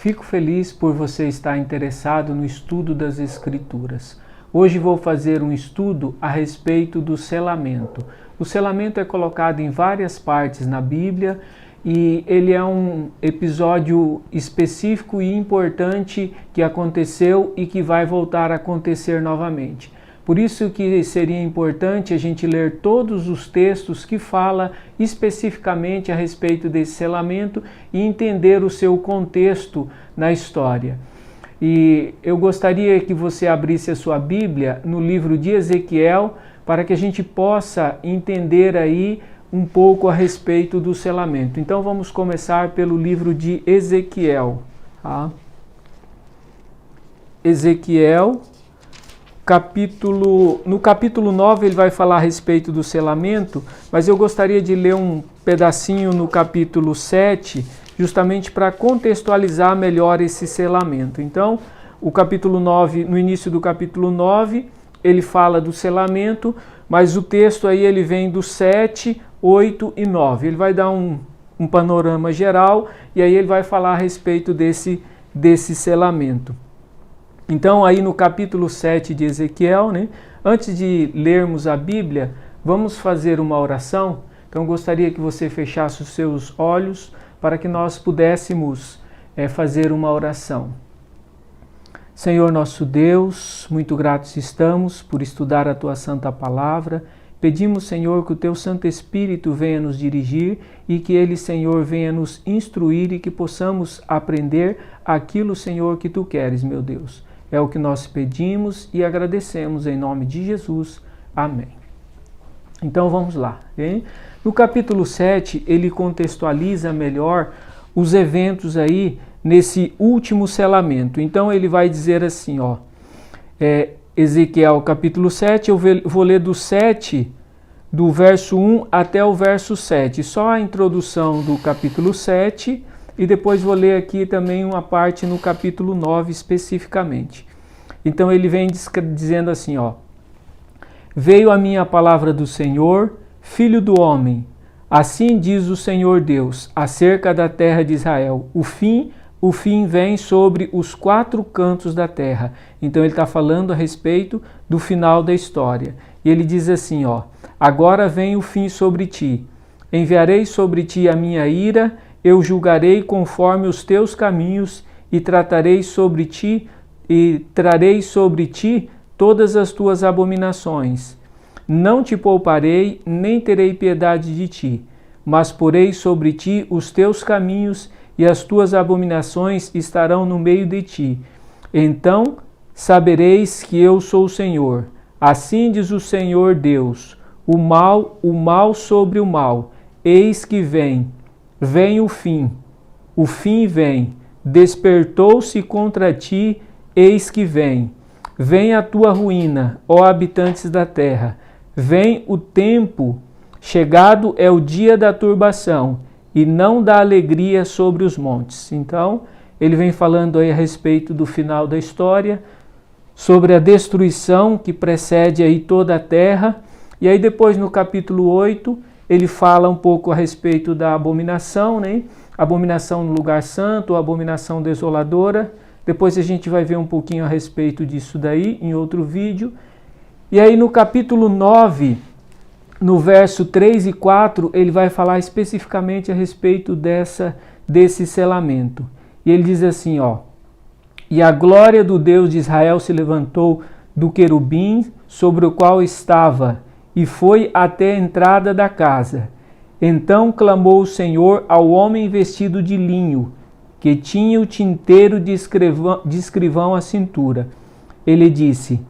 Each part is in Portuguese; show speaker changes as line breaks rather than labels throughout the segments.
Fico feliz por você estar interessado no estudo das Escrituras. Hoje vou fazer um estudo a respeito do selamento. O selamento é colocado em várias partes na Bíblia e ele é um episódio específico e importante que aconteceu e que vai voltar a acontecer novamente. Por isso que seria importante a gente ler todos os textos que falam especificamente a respeito desse selamento e entender o seu contexto na história. E eu gostaria que você abrisse a sua Bíblia no livro de Ezequiel para que a gente possa entender aí um pouco a respeito do selamento. Então vamos começar pelo livro de Ezequiel. Tá? Ezequiel, no capítulo 9 ele vai falar a respeito do selamento, mas eu gostaria de ler um pedacinho no capítulo 7, justamente para contextualizar melhor esse selamento. Então, o capítulo 9, no início do capítulo 9, ele fala do selamento, mas o texto aí ele vem do 7, 8 e 9. Ele vai dar um panorama geral e aí ele vai falar a respeito desse selamento. Então, aí no capítulo 7 de Ezequiel, antes de lermos a Bíblia, vamos fazer uma oração. Então, gostaria que você fechasse os seus olhos para que nós pudéssemos fazer uma oração. Senhor nosso Deus, muito gratos estamos por estudar a Tua Santa Palavra. Pedimos, Senhor, que o Teu Santo Espírito venha nos dirigir e que Ele, Senhor, venha nos instruir e que possamos aprender aquilo, Senhor, que Tu queres, meu Deus. É o que nós pedimos e agradecemos em nome de Jesus. Amém. Então vamos lá. Hein? No capítulo 7, ele contextualiza melhor os eventos aí nesse último selamento. Então ele vai dizer assim, Ezequiel capítulo 7, eu vou ler do verso 1 até o verso 7. Só a introdução do capítulo 7 e depois vou ler aqui também uma parte no capítulo 9 especificamente. Então ele vem dizendo assim, Veio a minha palavra do Senhor, filho do homem, assim diz o Senhor Deus, acerca da terra de Israel. O fim vem sobre os 4 cantos da terra. Então ele está falando a respeito do final da história. E ele diz assim, agora vem o fim sobre ti. Enviarei sobre ti a minha ira, eu julgarei conforme os teus caminhos e trarei sobre ti todas as tuas abominações. Não te pouparei, nem terei piedade de ti, mas porei sobre ti os teus caminhos e as tuas abominações estarão no meio de ti. Então sabereis que eu sou o Senhor. Assim diz o Senhor Deus, o mal sobre o mal. Eis que vem o fim vem, despertou-se contra ti, eis que vem. Vem a tua ruína, ó habitantes da terra. Vem o tempo, chegado é o dia da turbação, e não da alegria sobre os montes. Então, ele vem falando aí a respeito do final da história, sobre a destruição que precede aí toda a terra. E aí depois no capítulo 8, ele fala um pouco a respeito da abominação, Abominação no lugar santo, abominação desoladora. Depois a gente vai ver um pouquinho a respeito disso daí em outro vídeo. E aí no capítulo 9, no verso 3 e 4, ele vai falar especificamente a respeito desse selamento. E ele diz assim, E a glória do Deus de Israel se levantou do querubim sobre o qual estava, e foi até a entrada da casa. Então clamou o Senhor ao homem vestido de linho, que tinha o tinteiro de escrivão à cintura. Ele disse,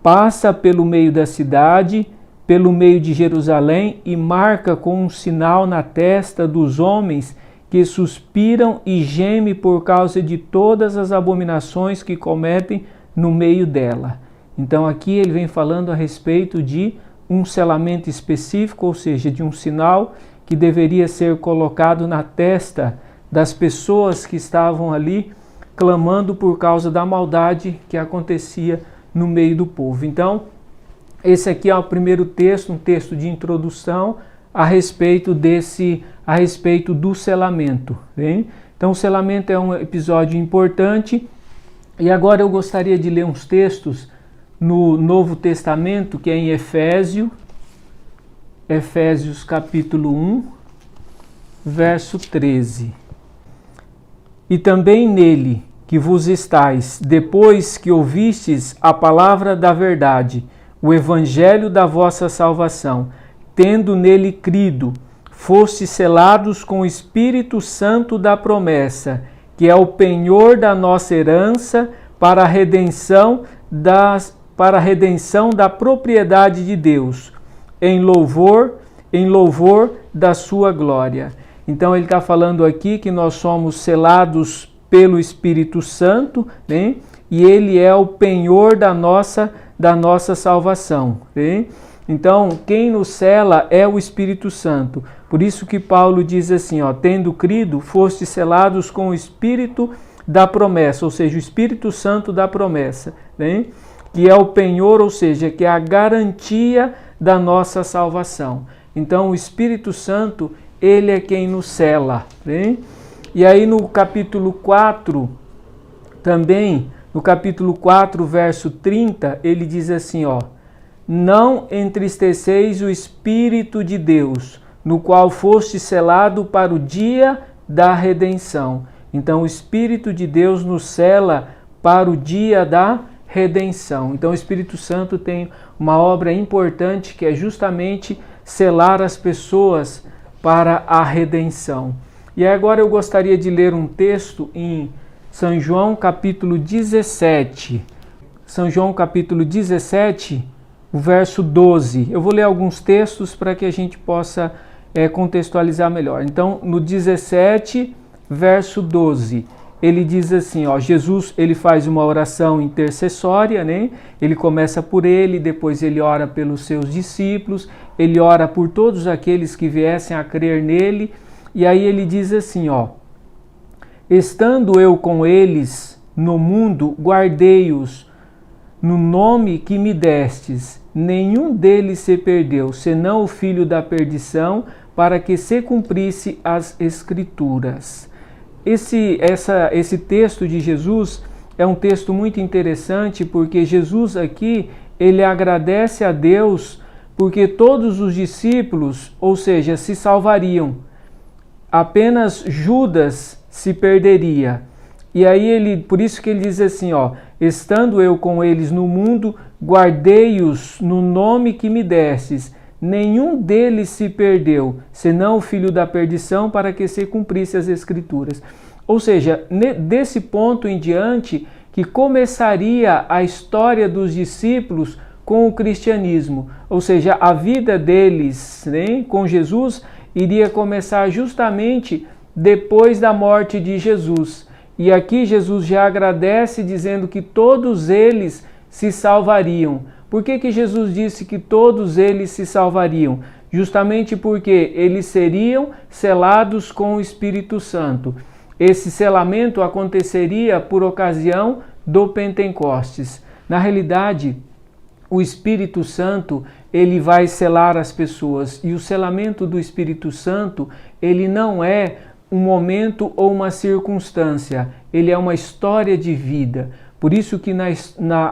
passa pelo meio da cidade, pelo meio de Jerusalém, e marca com um sinal na testa dos homens que suspiram e gemem por causa de todas as abominações que cometem no meio dela. Então aqui ele vem falando a respeito de um selamento específico, ou seja, de um sinal que deveria ser colocado na testa das pessoas que estavam ali clamando por causa da maldade que acontecia no meio do povo. Então, esse aqui é o primeiro texto, um texto de introdução a respeito do selamento. Hein? Então o selamento é um episódio importante. E agora eu gostaria de ler uns textos no Novo Testamento, que é em Efésios capítulo 1, verso 13. E também nele que vos estáis, depois que ouvistes a palavra da verdade, o evangelho da vossa salvação, tendo nele crido, fostes selados com o Espírito Santo da promessa, que é o penhor da nossa herança para a redenção da propriedade de Deus, em louvor da sua glória. Então ele está falando aqui que nós somos selados pelo Espírito Santo, né? E ele é o penhor da nossa salvação. Né? Então quem nos sela é o Espírito Santo. Por isso que Paulo diz assim, tendo crido, fostes selados com o Espírito da promessa, ou seja, o Espírito Santo da promessa, né? Que é o penhor, ou seja, que é a garantia da nossa salvação. Então o Espírito Santo, ele é quem nos sela. Né? E aí no capítulo 4, também, no capítulo 4, verso 30, ele diz assim, não entristeceis o Espírito de Deus, no qual foste selado para o dia da redenção. Então o Espírito de Deus nos sela para o dia da redenção. Então o Espírito Santo tem uma obra importante que é justamente selar as pessoas para a redenção. E agora eu gostaria de ler um texto em São João capítulo 17. São João capítulo 17, o verso 12. Eu vou ler alguns textos para que a gente possa contextualizar melhor. Então no 17, verso 12. Ele diz assim, Jesus, ele faz uma oração intercessória, né? Ele começa por ele, depois ele ora pelos seus discípulos, ele ora por todos aqueles que viessem a crer nele, e aí ele diz assim, estando eu com eles no mundo, guardei-os no nome que me destes, nenhum deles se perdeu, senão o filho da perdição, para que se cumprisse as Escrituras. Esse texto de Jesus é um texto muito interessante, porque Jesus aqui, ele agradece a Deus porque todos os discípulos, ou seja, se salvariam. Apenas Judas se perderia. E aí por isso que ele diz assim, estando eu com eles no mundo, guardei-os no nome que me destes. Nenhum deles se perdeu, senão o filho da perdição, para que se cumprisse as Escrituras. Ou seja, desse ponto em diante, que começaria a história dos discípulos com o cristianismo. Ou seja, a vida deles, né, com Jesus iria começar justamente depois da morte de Jesus. E aqui Jesus já agradece dizendo que todos eles se salvariam. Por que Jesus disse que todos eles se salvariam? Justamente porque eles seriam selados com o Espírito Santo. Esse selamento aconteceria por ocasião do Pentecostes. Na realidade, o Espírito Santo, ele vai selar as pessoas. E o selamento do Espírito Santo, ele não é um momento ou uma circunstância. Ele é uma história de vida. Por isso que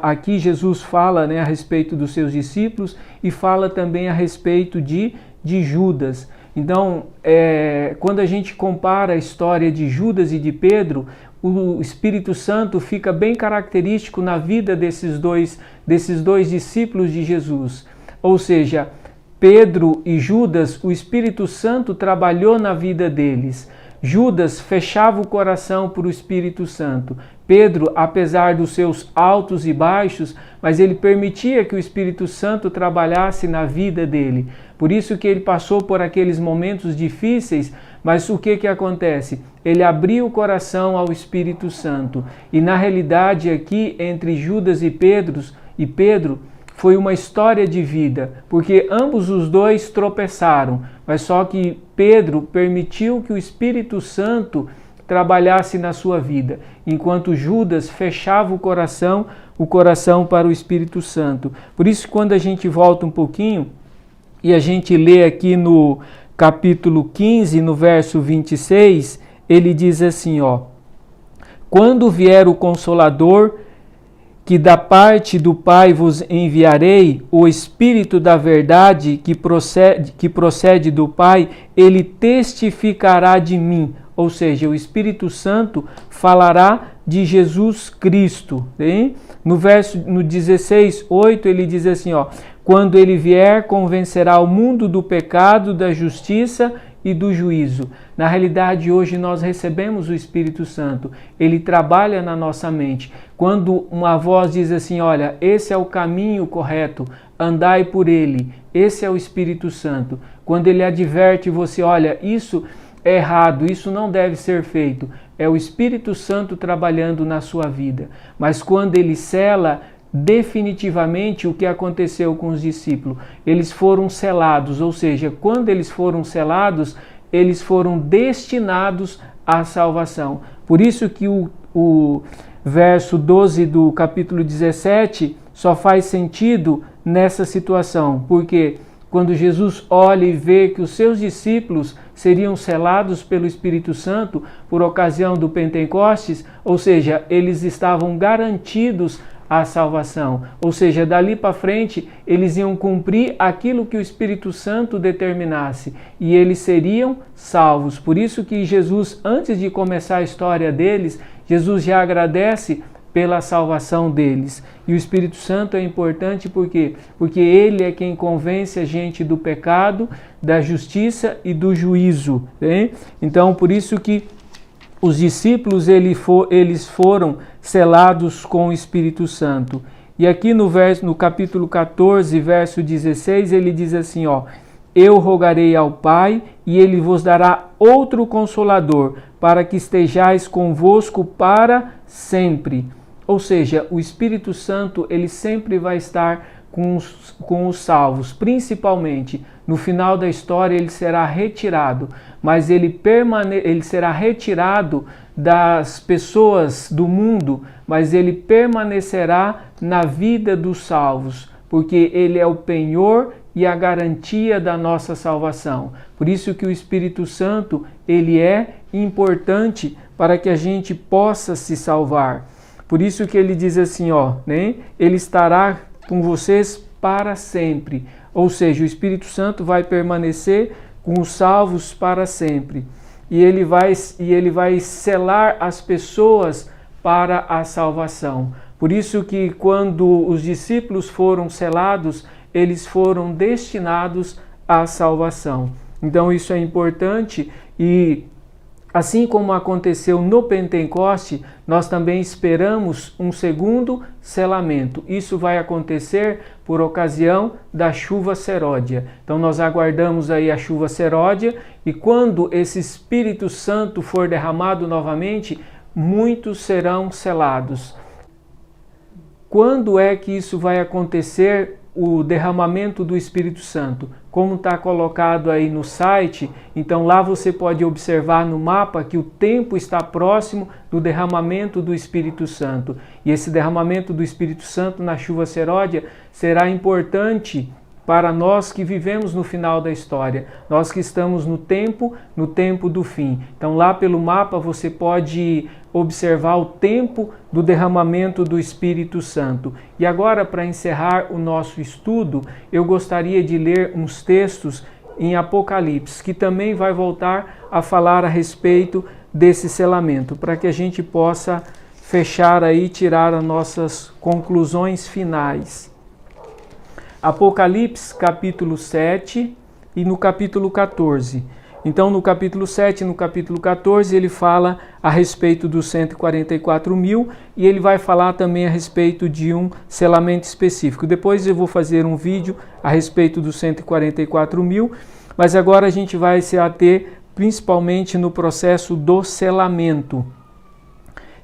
aqui Jesus fala, a respeito dos seus discípulos e fala também a respeito de Judas. Então, quando a gente compara a história de Judas e de Pedro, o Espírito Santo fica bem característico na vida desses dois discípulos de Jesus. Ou seja, Pedro e Judas, o Espírito Santo trabalhou na vida deles. Judas fechava o coração para o Espírito Santo. Pedro, apesar dos seus altos e baixos, mas ele permitia que o Espírito Santo trabalhasse na vida dele. Por isso que ele passou por aqueles momentos difíceis, mas o que acontece? Ele abriu o coração ao Espírito Santo. E na realidade aqui, entre Judas e Pedro, foi uma história de vida, porque ambos os dois tropeçaram, mas só que Pedro permitiu que o Espírito Santo trabalhasse na sua vida, enquanto Judas fechava o coração para o Espírito Santo. Por isso, quando a gente volta um pouquinho e a gente lê aqui no capítulo 15, no verso 26, ele diz assim, ó: quando vier o Consolador, que da parte do Pai vos enviarei, o Espírito da verdade que procede do Pai, ele testificará de mim. Ou seja, o Espírito Santo falará de Jesus Cristo. Hein? No 16:8 ele diz assim, ó: quando ele vier, convencerá o mundo do pecado, da justiça e do juízo. Na realidade, hoje nós recebemos o Espírito Santo. Ele trabalha na nossa mente. Quando uma voz diz assim, olha, esse é o caminho correto, andai por ele. Esse é o Espírito Santo. Quando ele adverte você, olha, isso é errado, isso não deve ser feito. É o Espírito Santo trabalhando na sua vida. Mas quando ele sela definitivamente o que aconteceu com os discípulos, eles foram selados, ou seja, quando eles foram selados, eles foram destinados à salvação. Por isso que o verso 12 do capítulo 17 só faz sentido nessa situação, porque quando Jesus olha e vê que os seus discípulos seriam selados pelo Espírito Santo por ocasião do Pentecostes, ou seja, eles estavam garantidos à salvação. Ou seja, dali para frente, eles iam cumprir aquilo que o Espírito Santo determinasse e eles seriam salvos. Por isso que Jesus, antes de começar a história deles, Jesus já agradece pela salvação deles. E o Espírito Santo é importante porque ele é quem convence a gente do pecado, da justiça e do juízo. Hein? Então, por isso que os discípulos eles foram selados com o Espírito Santo. E aqui no capítulo 14, verso 16, ele diz assim, ó: eu rogarei ao Pai, e ele vos dará outro Consolador, para que estejais convosco para sempre. Ou seja, o Espírito Santo ele sempre vai estar com os salvos, principalmente no final da história ele será retirado, mas ele será retirado das pessoas do mundo, mas ele permanecerá na vida dos salvos, porque ele é o penhor e a garantia da nossa salvação. Por isso que o Espírito Santo ele é importante para que a gente possa se salvar. Por isso que ele diz assim, ó, né? Ele estará com vocês para sempre. Ou seja, o Espírito Santo vai permanecer com os salvos para sempre. E ele vai selar as pessoas para a salvação. Por isso que quando os discípulos foram selados, eles foram destinados à salvação. Então isso é importante e assim como aconteceu no Pentecoste, nós também esperamos um segundo selamento. Isso vai acontecer por ocasião da chuva seródia. Então nós aguardamos aí a chuva seródia e quando esse Espírito Santo for derramado novamente, muitos serão selados. Quando é que isso vai acontecer? O derramamento do Espírito Santo, como está colocado aí no site, então lá você pode observar no mapa que o tempo está próximo do derramamento do Espírito Santo. E esse derramamento do Espírito Santo na chuva seródia será importante para nós que vivemos no final da história, nós que estamos no tempo do fim. Então lá pelo mapa você pode observar o tempo do derramamento do Espírito Santo. E agora, para encerrar o nosso estudo, eu gostaria de ler uns textos em Apocalipse, que também vai voltar a falar a respeito desse selamento, para que a gente possa fechar aí e tirar as nossas conclusões finais. Apocalipse capítulo 7 e no capítulo 14. Então no capítulo 7 e no capítulo 14 ele fala a respeito dos 144 mil e ele vai falar também a respeito de um selamento específico. Depois eu vou fazer um vídeo a respeito dos 144 mil, mas agora a gente vai se ater principalmente no processo do selamento.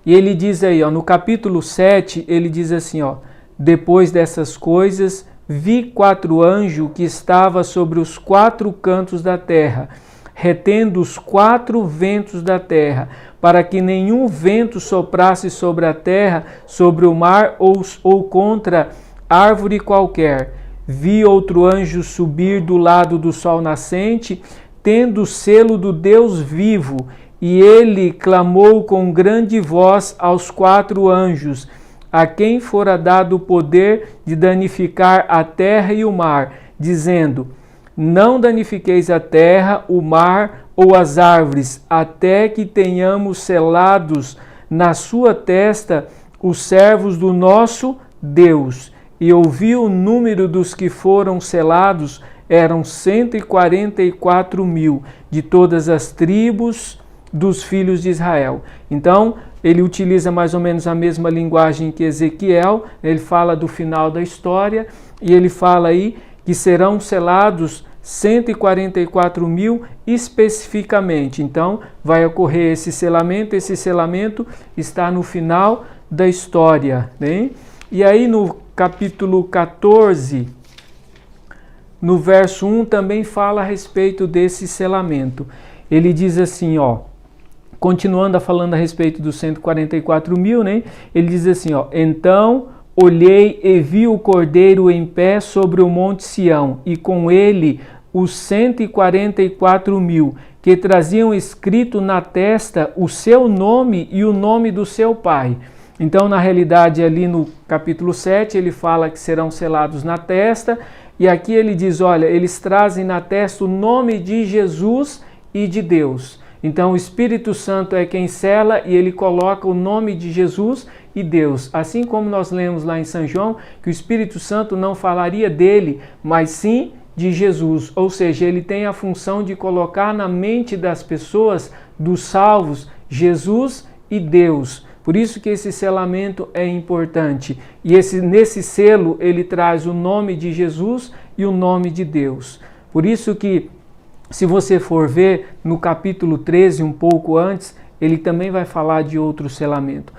E ele diz aí, ó, no capítulo 7, ele diz assim, ó: depois dessas coisas, vi 4 anjos que estavam sobre os 4 cantos da terra, retendo os 4 ventos da terra, para que nenhum vento soprasse sobre a terra, sobre o mar ou contra árvore qualquer. Vi outro anjo subir do lado do sol nascente, tendo o selo do Deus vivo, E ele clamou com grande voz aos 4 anjos, a quem fora dado o poder de danificar a terra e o mar, dizendo: não danifiqueis a terra, o mar ou as árvores, até que tenhamos selados na sua testa os servos do nosso Deus. E ouviu o número dos que foram selados, eram 144.000, de todas as tribos dos filhos de Israel. Então, ele utiliza mais ou menos a mesma linguagem que Ezequiel, ele fala do final da história, e ele fala aí que serão selados 144.000 especificamente. Então, vai ocorrer esse selamento está no final da história, né? E aí no capítulo 14, no verso 1, também fala a respeito desse selamento. Ele diz assim, continuando falando a respeito dos 144.000, né? Ele diz assim, então olhei e vi o Cordeiro em pé sobre o monte Sião, e com ele os 144.000, que traziam escrito na testa o seu nome e o nome do seu pai. Então, na realidade, ali no capítulo 7, ele fala que serão selados na testa, e aqui ele diz, olha, eles trazem na testa o nome de Jesus e de Deus. Então, o Espírito Santo é quem sela e ele coloca o nome de Jesus e Deus. Assim como nós lemos lá em São João, que o Espírito Santo não falaria dele, mas sim de Jesus. Ou seja, ele tem a função de colocar na mente das pessoas, dos salvos, Jesus e Deus. Por isso que esse selamento é importante. E nesse selo ele traz o nome de Jesus e o nome de Deus. Por isso que, se você for ver no capítulo 13, um pouco antes, ele também vai falar de outro selamento.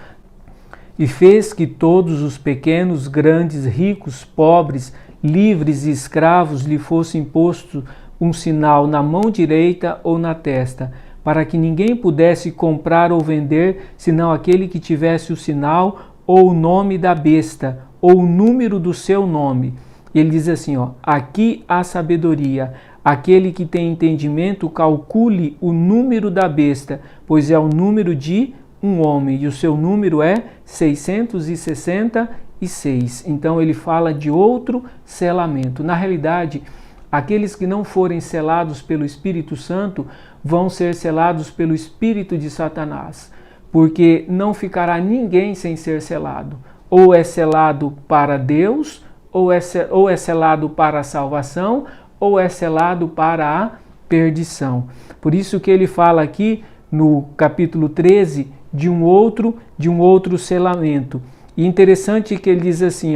E fez que todos os pequenos, grandes, ricos, pobres, livres e escravos lhe fosse imposto um sinal na mão direita ou na testa, para que ninguém pudesse comprar ou vender, senão aquele que tivesse o sinal ou o nome da besta, ou o número do seu nome. E ele diz assim, aqui há sabedoria. Aquele que tem entendimento, calcule o número da besta, pois é o número de um homem, e o seu número é 666. Então ele fala de outro selamento. Na realidade, aqueles que não forem selados pelo Espírito Santo vão ser selados pelo espírito de Satanás, porque não ficará ninguém sem ser selado. Ou é selado para Deus, ou é selado para a salvação, ou é selado para a perdição. Por isso que ele fala aqui no capítulo 13 de um outro selamento. E interessante que ele diz assim,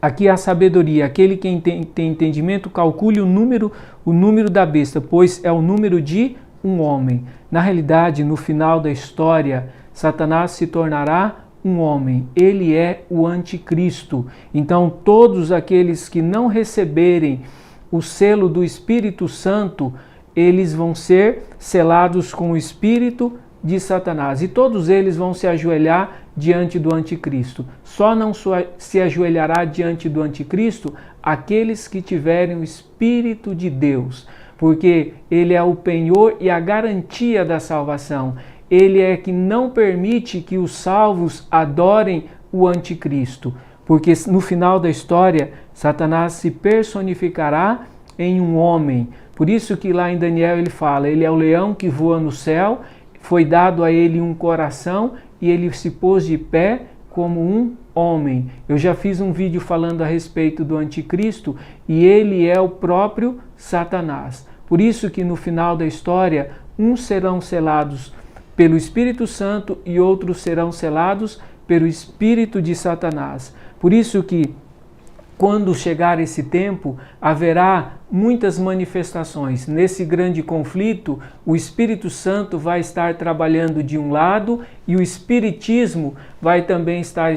aqui há sabedoria, aquele que tem entendimento, calcule o número da besta, pois é o número de um homem. Na realidade, no final da história, Satanás se tornará um homem. Ele é o anticristo. Então, todos aqueles que não receberem o selo do Espírito Santo, eles vão ser selados com o Espírito de Satanás. E todos eles vão se ajoelhar diante do anticristo. Só não se ajoelhará diante do anticristo aqueles que tiverem o Espírito de Deus, porque ele é o penhor e a garantia da salvação. Ele é que não permite que os salvos adorem o anticristo, porque no final da história, Satanás se personificará em um homem. Por isso que lá em Daniel ele fala, ele é o leão que voa no céu, foi dado a ele um coração e ele se pôs de pé como um homem. Eu já fiz um vídeo falando a respeito do anticristo e ele é o próprio Satanás. Por isso que no final da história, uns serão selados pelo Espírito Santo e outros serão selados pelo Espírito de Satanás. Por isso que quando chegar esse tempo, haverá muitas manifestações. Nesse grande conflito, o Espírito Santo vai estar trabalhando de um lado e o Espiritismo vai também estar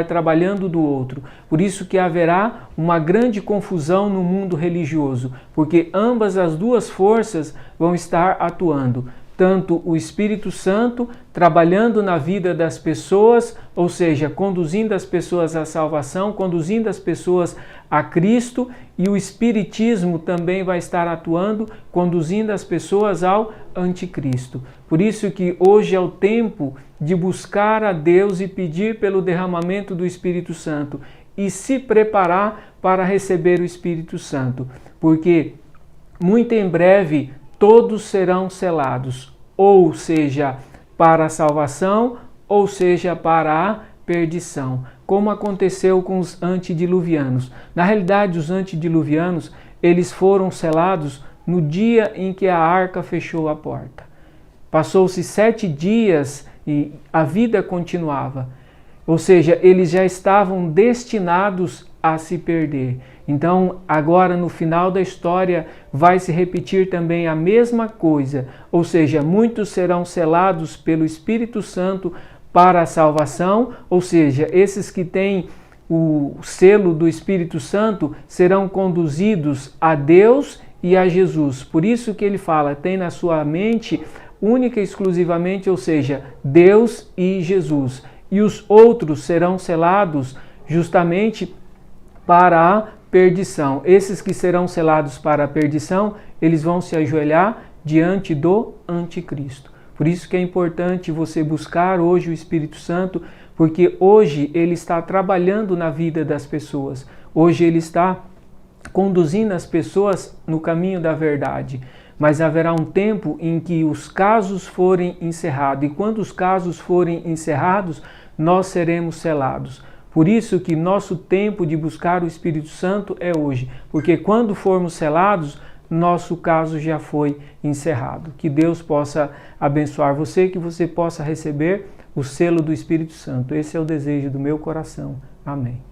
trabalhando do outro. Por isso que haverá uma grande confusão no mundo religioso, porque ambas as duas forças vão estar atuando. tanto o Espírito Santo trabalhando na vida das pessoas, ou seja, conduzindo as pessoas à salvação, conduzindo as pessoas a Cristo, e o Espiritismo também vai estar atuando, conduzindo as pessoas ao anticristo. Por isso que hoje é o tempo de buscar a Deus e pedir pelo derramamento do Espírito Santo e se preparar para receber o Espírito Santo, porque muito em breve todos serão selados, ou seja, para a salvação, ou seja, para a perdição, como aconteceu com os antediluvianos. Na realidade, os antediluvianos, eles foram selados no dia em que a arca fechou a porta. Passou-se 7 dias e a vida continuava. Ou seja, eles já estavam destinados a se perder. Então, agora no final da história vai se repetir também a mesma coisa, ou seja, muitos serão selados pelo Espírito Santo para a salvação, ou seja, esses que têm o selo do Espírito Santo serão conduzidos a Deus e a Jesus. Por isso que ele fala, tem na sua mente única e exclusivamente, ou seja, Deus e Jesus. E os outros serão selados justamente para a perdição. Esses que serão selados para a perdição, eles vão se ajoelhar diante do anticristo. Por isso que é importante você buscar hoje o Espírito Santo, porque hoje ele está trabalhando na vida das pessoas. Hoje ele está conduzindo as pessoas no caminho da verdade. Mas haverá um tempo em que os casos forem encerrados. E quando os casos forem encerrados, nós seremos selados. Por isso que nosso tempo de buscar o Espírito Santo é hoje, porque quando formos selados, nosso caso já foi encerrado. Que Deus possa abençoar você, que você possa receber o selo do Espírito Santo. Esse é o desejo do meu coração. Amém.